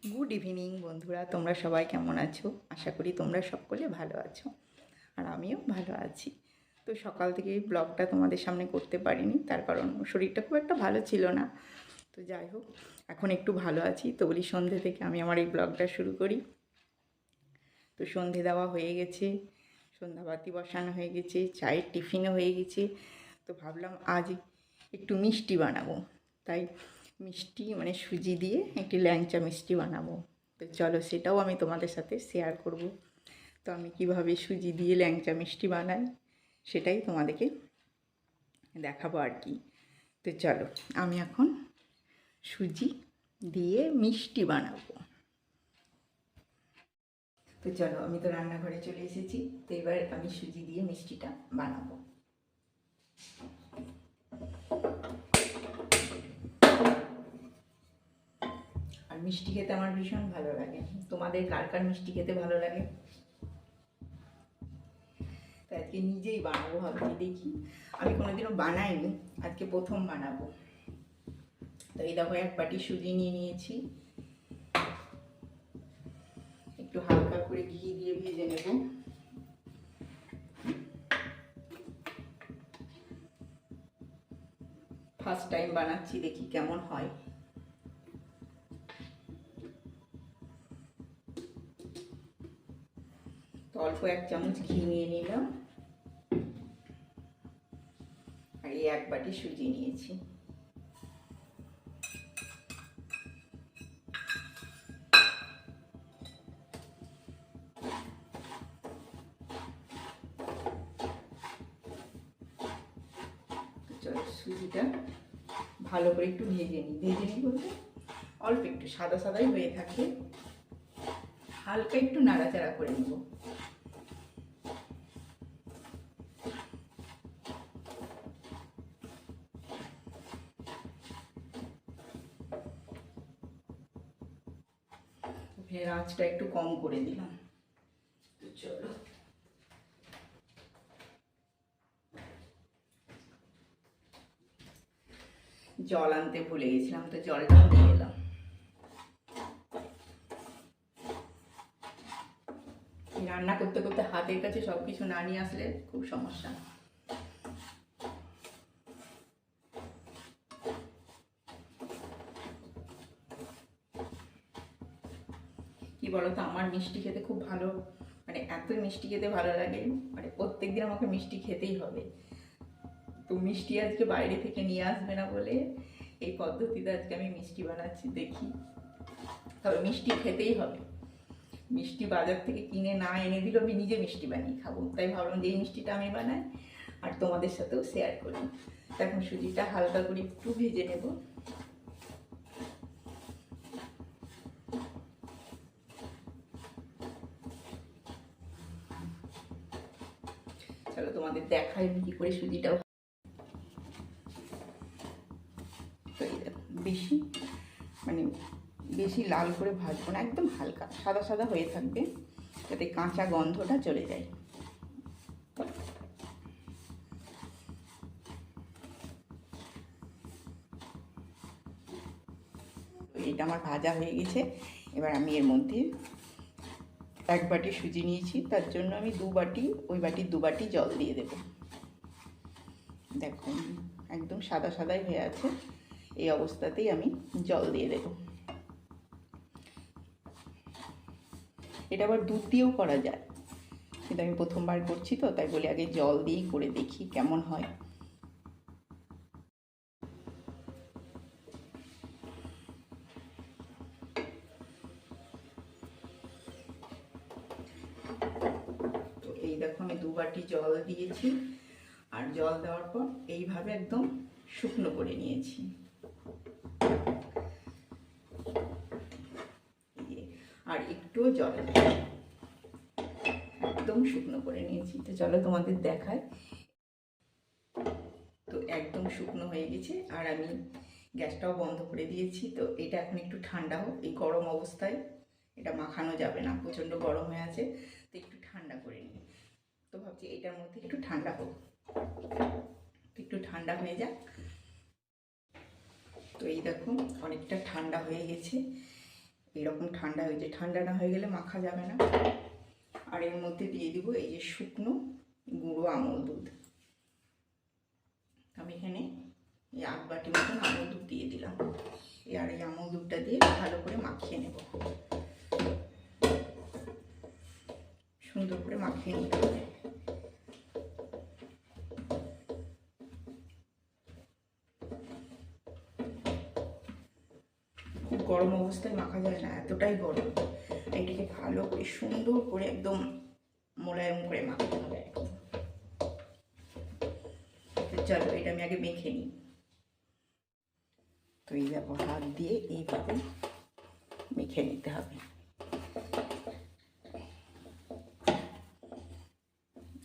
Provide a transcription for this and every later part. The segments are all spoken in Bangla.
গুড ইভিনিং বন্ধুরা, তোমরা সবাই কেমন আছো? আশা করি তোমরা সকলে ভালো আছো, আর আমিও ভালো আছি। তো সকাল থেকে এই ব্লগটা তোমাদের সামনে করতে পারিনি, তার কারণ শরীরটা খুব একটা ভালো ছিল না। তো যাই হোক, এখন একটু ভালো আছি, তো বলি সন্ধে থেকে আমি আমার এই ব্লগটা শুরু করি। তো সন্ধে দেওয়া হয়ে গেছে, সন্ধ্যাবাতি বসানো হয়ে গেছে, চায়ের টিফিনও হয়ে গেছে। তো ভাবলাম আজ একটু মিষ্টি বানাবো, তাই মিষ্টি মানে সুজি দিয়ে একটি ল্যাংচা মিষ্টি বানাবো। তো চলো সেটাও আমি তোমাদের সাথে শেয়ার করব। তো আমি কিভাবে সুজি দিয়ে ল্যাংচা মিষ্টি বানাই সেটাই তোমাদেরকে দেখাবো আর কি। তো চলো আমি এখন সুজি দিয়ে মিষ্টি বানাবো। তো চলো আমি তো রান্নাঘরে চলে এসেছি, তো এবার আমি সুজি দিয়ে মিষ্টিটা বানাবো। আর মিষ্টি খেতে আমার ভীষণ ভালো লাগে। তোমাদের কার কার মিষ্টি খেতে ভালো লাগে? তো আজকে নিজেই বানাবো ভাবছি, দেখি। আমি কোনোদিনও বানাইনি, আজকে প্রথম বানাবো। তো এই দেখো, এক বাটি সুজি নিয়ে নিয়েছি, একটু হালকা করে ঘি দিয়ে ভেজে নেব। ফার্স্ট টাইম বানাচ্ছি, দেখি কেমন হয়। তো অল্প এক চামচ ঘি নিয়ে নিলাম, আর এই এক বাটি সুজি নিয়েছি। চলো সুজিটা ভালো করে একটু ভেজে নিই বলতে অল্প একটু সাদা সাদাই হয়ে থাকে, হালকা একটু নাড়াচাড়া করে নেব। ফের আঁচটা একটু কম করে দিলাম। তো চলো জল আনতে ভুলে গেছিলাম, তো জলটাও নিয়ে এলাম। রান্না করতে করতে হাতের কাছে সবকিছু না নিয়ে আসলে খুব সমস্যা। কি বলতো, আমার মিষ্টি খেতে খুব ভালো, মানে এতই মিষ্টি খেতে ভালো লাগে, মানে প্রত্যেকদিন আমাকে মিষ্টি খেতেই হবে। তো মিষ্টি আজকে বাইরে থেকে নিয়ে আসবে না বলে এই পদ্ধতিতে আজকে আমি মিষ্টি বানাচ্ছি, দেখি। তবে মিষ্টি খেতেই হবে, মিষ্টি বাজার থেকে কিনে না এনে দিলেও আমি নিজে মিষ্টি বানিয়ে খাবো। তাই ভাবলাম যে এই মিষ্টিটা আমি বানাই আর তোমাদের সাথেও শেয়ার করি। এখন সুজিটা হালকা করে একটু ভেজে নেব। চলো তোমাদের দেখাই কি করে সুজিটাও। তো বেশি মানে বেশি লাল করে ভাজবো না, একদম হালকা সাদা সাদা হয়ে থাকবে, যাতে কাঁচা গন্ধটা চলে যায়। এটা আমার ভাজা হয়ে গেছে। এবার আমি এর মধ্যে এক বাটি সুজি নিয়েছি, তার জন্য আমি দু বাটি, ওই বাটির দু বাটি জল দিয়ে দেব। দেখুন একদম সাদা সাদাই হয়ে আছে, এই অবস্থাতেই আমি জল দিয়ে দেব। এটা আবার দুধ দিয়েও করা যায়, কিন্তু আমি প্রথমবার করছি তো তাই বলি আগে জল দিয়েই করে দেখি কেমন হয়। তো এই দেখো আমি দু বাটি জল দিয়েছি, আর জল দেওয়ার পর এইভাবে একদম শুকনো করে নিয়েছি। আর একটুও জল একদম শুকনো করে নিয়েছি। তো চলো তোমাদের দেখায়। তো একদম শুকনো হয়ে গেছে, আর আমি গ্যাসটাও বন্ধ করে দিয়েছি। তো এটা এখন একটু ঠান্ডা হোক, এই গরম অবস্থায় এটা মাখানো যাবে না, প্রচণ্ড গরম হয়ে আছে। তো একটু ঠান্ডা করে নিই। তো ভাবছি এটার মধ্যে একটু ঠান্ডা হোক, একটু ঠান্ডা হয়ে যাক। তো এই দেখুন অনেকটা ঠান্ডা হয়ে গেছে, এরকম ঠান্ডা হয়েছে, ঠান্ডা না হয়ে গেলে মাখা যাবে না। আর এর মধ্যে দিয়ে দিব এই যে শুকনো গুঁড়ো আমল দুধ। আমি এখানে এই 8 বাটি মতন আমল দুধ দিয়ে দিলাম। আর এই আমল দুধটা দিয়ে ভালো করে মাখিয়ে নেব, সুন্দর করে মাখিয়ে নিতে হবে। খুব গরম অবস্থায় মাখা যায় না, এতটাই গরম। এটাকে ভালো করে সুন্দর করে একদম মোলায়েম করে মাখতে হবে একদম। চলো এটা আমি আগে মেখে নিই। তো এই দেখো হাত দিয়ে এইভাবে মেখে নিতে হবে,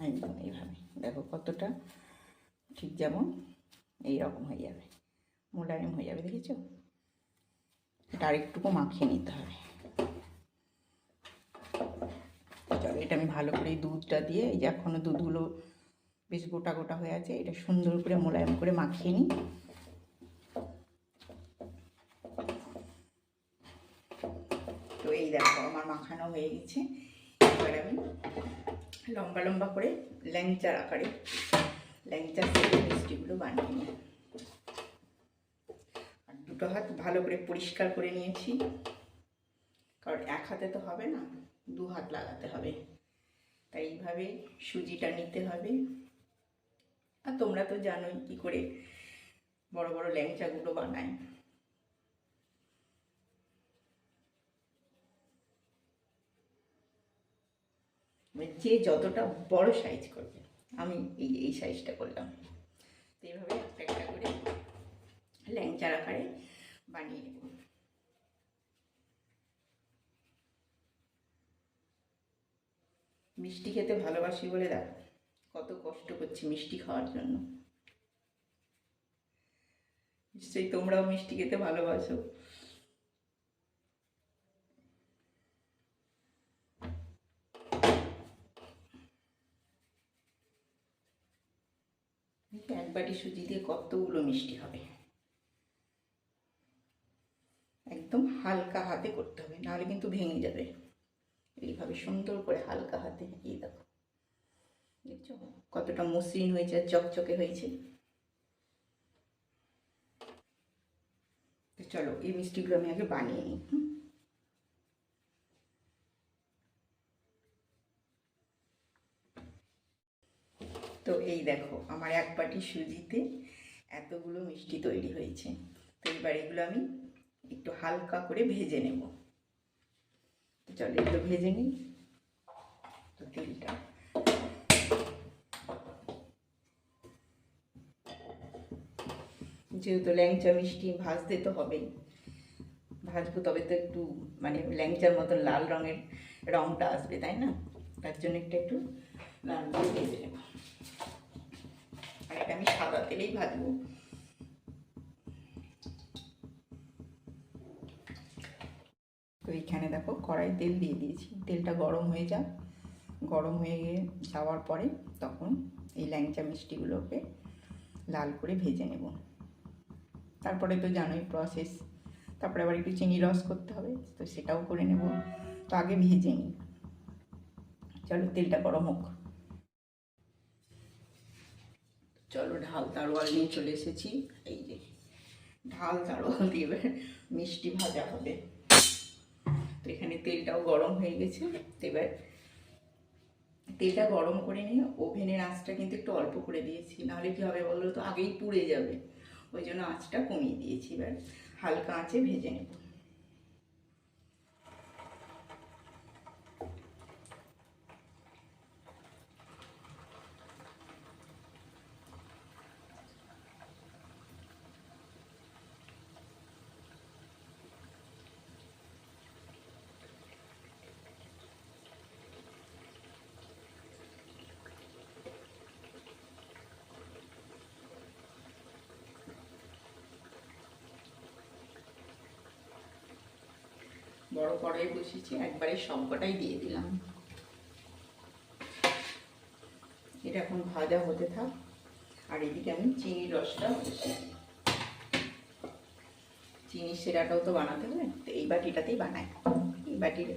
একদম এইভাবে। দেখো কতটা ঠিক যেমন এইরকম হয়ে যাবে, মোলায়েম হয়ে যাবে, দেখেছো? এটা আরেকটুকু মাখিয়ে নিতে হবে। চলো এটা আমি ভালো করে দুধটা দিয়ে, এই যে এখনো দুধগুলো বেশ গোটা গোটা হয়ে আছে, এটা সুন্দর করে মোলায়েম করে মাখিয়ে নিই। তো এই দেখো আমার মাখানো হয়ে গেছে। এবার আমি লম্বা লম্বা করে ল্যাংচার আকারে ল্যাংচার মিষ্টিগুলো বানিয়ে নিই। আর দুটো হাত ভালো করে পরিষ্কার করে নিয়েছি, কারণ এক হাতে তো হবে না, 2 হাত লাগাতে হবে। তাই এইভাবে সুজিটা নিতে হবে। আর তোমরা তো জানোই কী করে বড় বড় ল্যাংচাগুলো বানায়। যে যতটা বড় সাইজ করবে, আমি এই সাইজটা করলাম। তো এইভাবে একটা একটা করে ল্যাংচার আকারে বানিয়ে নেব। মিষ্টি খেতে ভালোবাসি বলে দেখো কত কষ্ট করছি মিষ্টি খাওয়ার জন্য। নিশ্চয়ই তোমরাও মিষ্টি খেতে ভালোবাসো। এক বাটি সুজি দিয়ে কতগুলো মিষ্টি হবে। একদম হালকা হাতে করতে হবে, নাহলে কিন্তু ভেঙে যাবে। এইভাবে সুন্দর করে হালকা হাতে, এই দেখো দেখছো কতটা মসৃণ হয়েছে আর চকচকে হয়েছে। তো চলো এই মিষ্টিগুলো আমি আগে বানিয়ে নিই। তো এই দেখো আমার 1 বাটি সুজিতে এতগুলো মিষ্টি তৈরি হয়েছে। তো এবার এগুলো আমি একটু হালকা করে ভেজে নেব। তো চলো এগুলো ভেজে নিই। তো তেলটা যেহেতু ল্যাংচা মিষ্টি ভাজতে তো হবেই, ভাজবো তবে তো একটু মানে ল্যাংচার মতন লাল রঙের রঙটা আসবে, তাই না? তার জন্য একটু লাল দিয়ে ভেজে নেব। আর এটা আমি সাদা তেলেই ভাজবো। তো এইখানে দেখো কড়াই তেল দিয়ে দিয়েছি, তেলটা গরম হয়ে যাক। গরম হয়ে যাওয়ার পরে তখন এই ল্যাংচা মিষ্টিগুলোকে লাল করে ভেজে নেব। তারপরে তো জানোই প্রসেস, তারপরে আবার একটু চিনি রস করতে হবে, তো সেটাও করে নেব। তো আগে ভেজে নিই। চলো তেলটা গরম হোক। চলো ঢাল তারোয়াল নিয়ে চলে এসেছি। এই যে ঢাল তারোয়াল দিয়ে মিষ্টি ভাজা হবে। তো এখানে তেলটাও গরম হয়ে গেছে। এবার তেলটা গরম করে নিয়ে ওভেনের আঁচটা কিন্তু একটু অল্প করে দিয়েছি, নাহলে কী হবে বলো তো, আগেই পুড়ে যাবে। ওই জন্য আঁচটা কমিয়ে দিয়েছি। এবার হালকা আঁচে ভেজে নেব। বড় কড়াই বসিয়েছি, একবারে সবকটাই দিয়ে দিলাম। এটা এখন ভাজা হতে থাক। আর এদিকে আমি চিনির রসটা বসিয়ে দিই। চিনি সেরাটাও তো বানাতে হবে, তো এই বাটিটাতেই বানাই। এই বাটির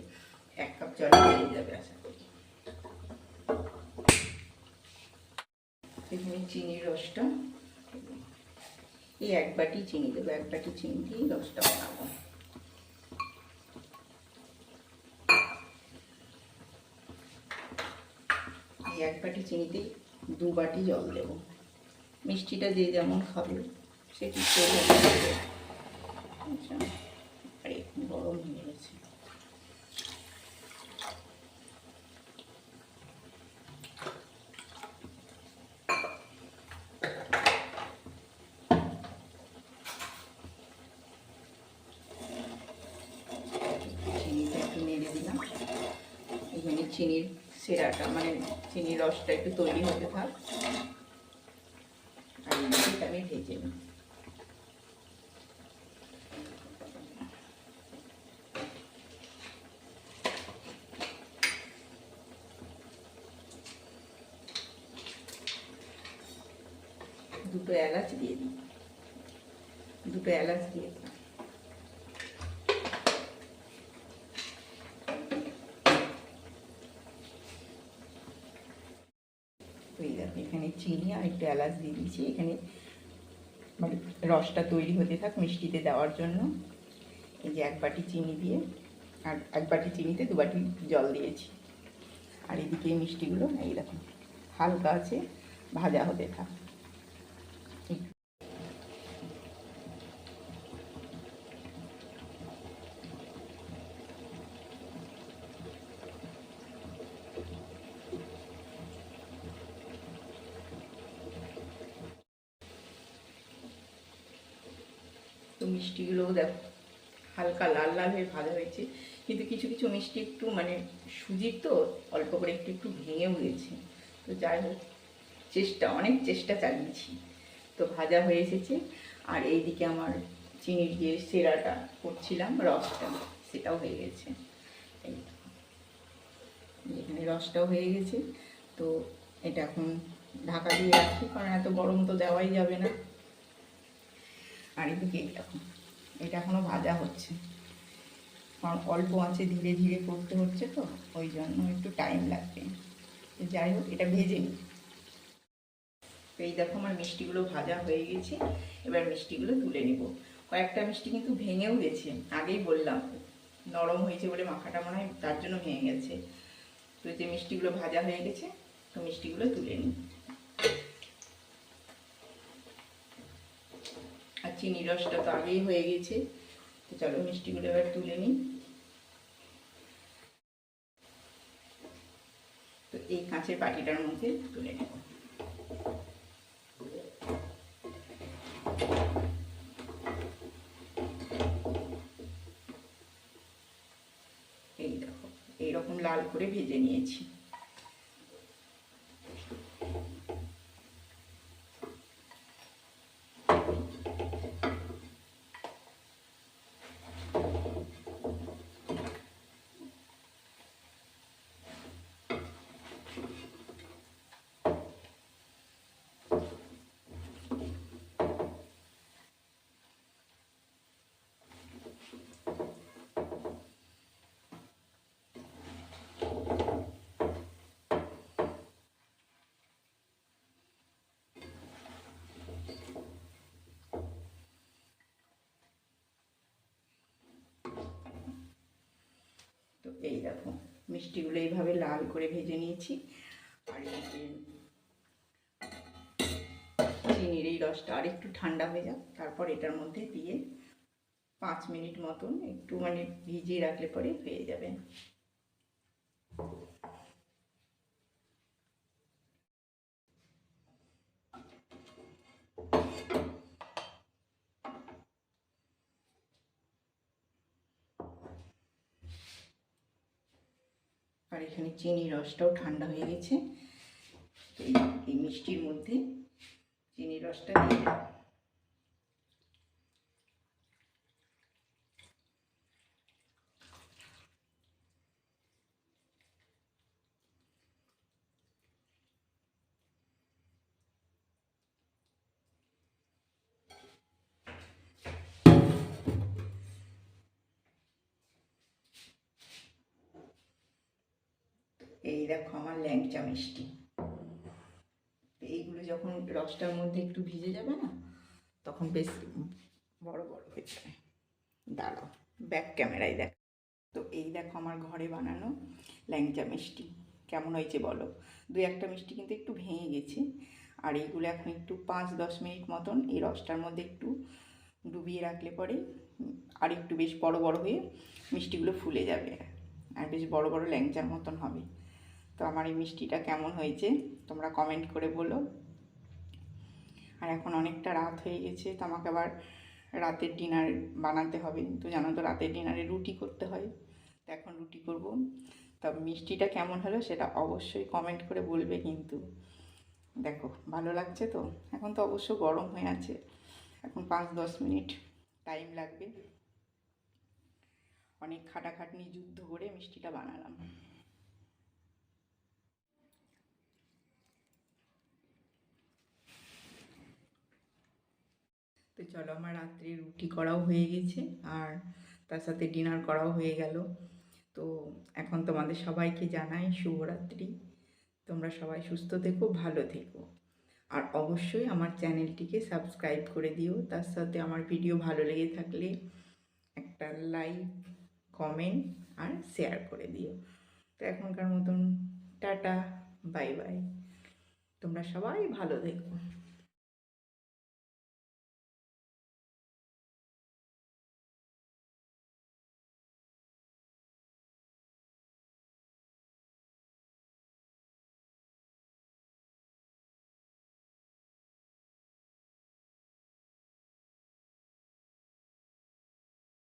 1 কাপ জল হয়ে যাবে আশা করি। এখানে চিনির রসটা, এই 1 বাটি চিনি দেবো, 1 বাটি চিনি দিয়ে রসটা বানাবো। এই 1 বাটি চিনিতে 2 বাটি জল দেবো। মিষ্টিটা যে যেমন খাবে সে ঠিক করে দেবে। আচ্ছা, আর এখন গরম হয়ে গেছে। চিনিটা একটু নেড়ে দিলাম। এখানে চিনির সেরাটা মানে চিনির রসটা একটু তৈরি হতে থাক, আর মিষ্টিটা আমি ভেজে নিই। দুটো এলাচ দিয়ে দিই, দুটো এলাচ দিয়ে দিই। এই দেখো এখানে চিনি আর একটু এলাচ দিয়ে দিয়েছি। এখানে মানে রসটা তৈরি হতে থাক মিষ্টিতে দেওয়ার জন্য। এই যে 1 বাটি চিনি দিয়ে, আর 1 বাটি চিনিতে 2 বাটি জল দিয়েছি। আর এদিকে মিষ্টিগুলো এই দেখো হালকা আছে ভাজা হতে থাক। তো মিষ্টিগুলোও দেখো হালকা লাল লাল হয়ে ভাজা হয়েছে, কিন্তু কিছু কিছু মিষ্টি একটু মানে সুজির তো অল্প করে একটু একটু ভেঙেও গেছে। তো যাই হোক অনেক চেষ্টা চালিয়েছি, তো ভাজা হয়ে এসেছে। আর এইদিকে আমার চিনির যে সেরাটা করছিলাম রসটা, সেটাও হয়ে গেছে। এই এখানে রসটাও হয়ে গেছে। তো এটা এখন ঢাকা দিয়ে রাখি, কারণ এত গরম তো দেওয়াই যাবে না। আর এদিকে এটা এখনো ভাজা হচ্ছে, কারণ অল্প আঁচে ধীরে ধীরে করতে হচ্ছে, তো ওই জন্য একটু টাইম লাগবে। যাই হোক এটা ভেজে নিই। এই দেখো আমার মিষ্টিগুলো ভাজা হয়ে গেছে। এবার মিষ্টিগুলো তুলে নেব। কয়েকটা মিষ্টি কিন্তু ভেঙেও গেছে, আগেই বললাম নরম হয়েছে বলে মাখাটা মনে হয় তার জন্য ভেঙে গেছে। তো যে মিষ্টিগুলো ভাজা হয়ে গেছে, তো মিষ্টিগুলো তুলে নিই। আর চিনি রসটা তো আগেই হয়ে গেছে, তো চলো মিষ্টিগুলো এবার তুলে নিই। তো এই কাঁচের বাটিটার মধ্যে তুলে নেব। এই দেখো এইরকম লাল করে ভেজে নিয়েছি। তো এই দেখো মিষ্টিগুলো এইভাবে লাল করে ভেজে নিয়েছি। আর চিনির এই রসটা আর একটু ঠান্ডা হয়ে যাক, তারপর এটার মধ্যে দিয়ে 5 মিনিট মতন একটু মানে ভিজিয়ে রাখলে পরে হয়ে যাবে। আর এখানে চিনির রসটাও ঠান্ডা হয়ে গেছে। এই মিষ্টির মধ্যে চিনির রসটা দিয়ে দেব। দেখো আমার ল্যাংচা মিষ্টি। এইগুলো যখন রসটার মধ্যে একটু ভিজে যাবে না, তখন বেশ বড় বড় হয়ে যাবে। দাঁড়াও, ব্যাক ক্যামেরায় দেখ। তো এই দেখো আমার ঘরে বানানো ল্যাংচা মিষ্টি কেমন হয়েছে বলো। দুই একটা মিষ্টি কিন্তু একটু ভেঙে গেছে। আর এইগুলো এখন একটু 5-10 মিনিট মতন এই রসটার মধ্যে একটু ডুবিয়ে রাখলে পরে আর একটু বেশ বড় বড় হয়ে মিষ্টিগুলো ফুলে যাবে আর বেশ বড় বড় ল্যাংচার মতন হবে। তো আমার এই মিষ্টিটা কেমন হয়েছে তোমরা কমেন্ট করে বলো। আর এখন অনেকটা রাত হয়ে গেছে, তো আমাকে আবার রাতের ডিনার বানাতে হবে। তো জানো তো রাতের ডিনারে রুটি করতে হয়, তো এখন রুটি করব। তবে মিষ্টিটা কেমন হলো সেটা অবশ্যই কমেন্ট করে বলবে কিন্তু। দেখো ভালো লাগছে তো। এখন তো অবশ্য গরম হয়ে আছে, এখন 5-10 মিনিট টাইম লাগবে। অনেক খাটাখাটনি যুদ্ধ করে মিষ্টিটা বানালাম। তো চলো, আমার রাত্রে রুটি করাও হয়ে গেছে আর তার সাথে ডিনার করাও হয়ে গেল। তো এখন তোমাদের সবাইকে জানাই শুভরাত্রি। তোমরা সবাই সুস্থ থেকো, ভালো থেকো। আর অবশ্যই আমার চ্যানেলটিকে সাবস্ক্রাইব করে দিও। তার সাথে আমার ভিডিও ভালো লেগে থাকলে একটা লাইক, কমেন্ট আর শেয়ার করে দিও। তো এখনকার মতন টাটা, বাই বাই। তোমরা সবাই ভালো থেকো।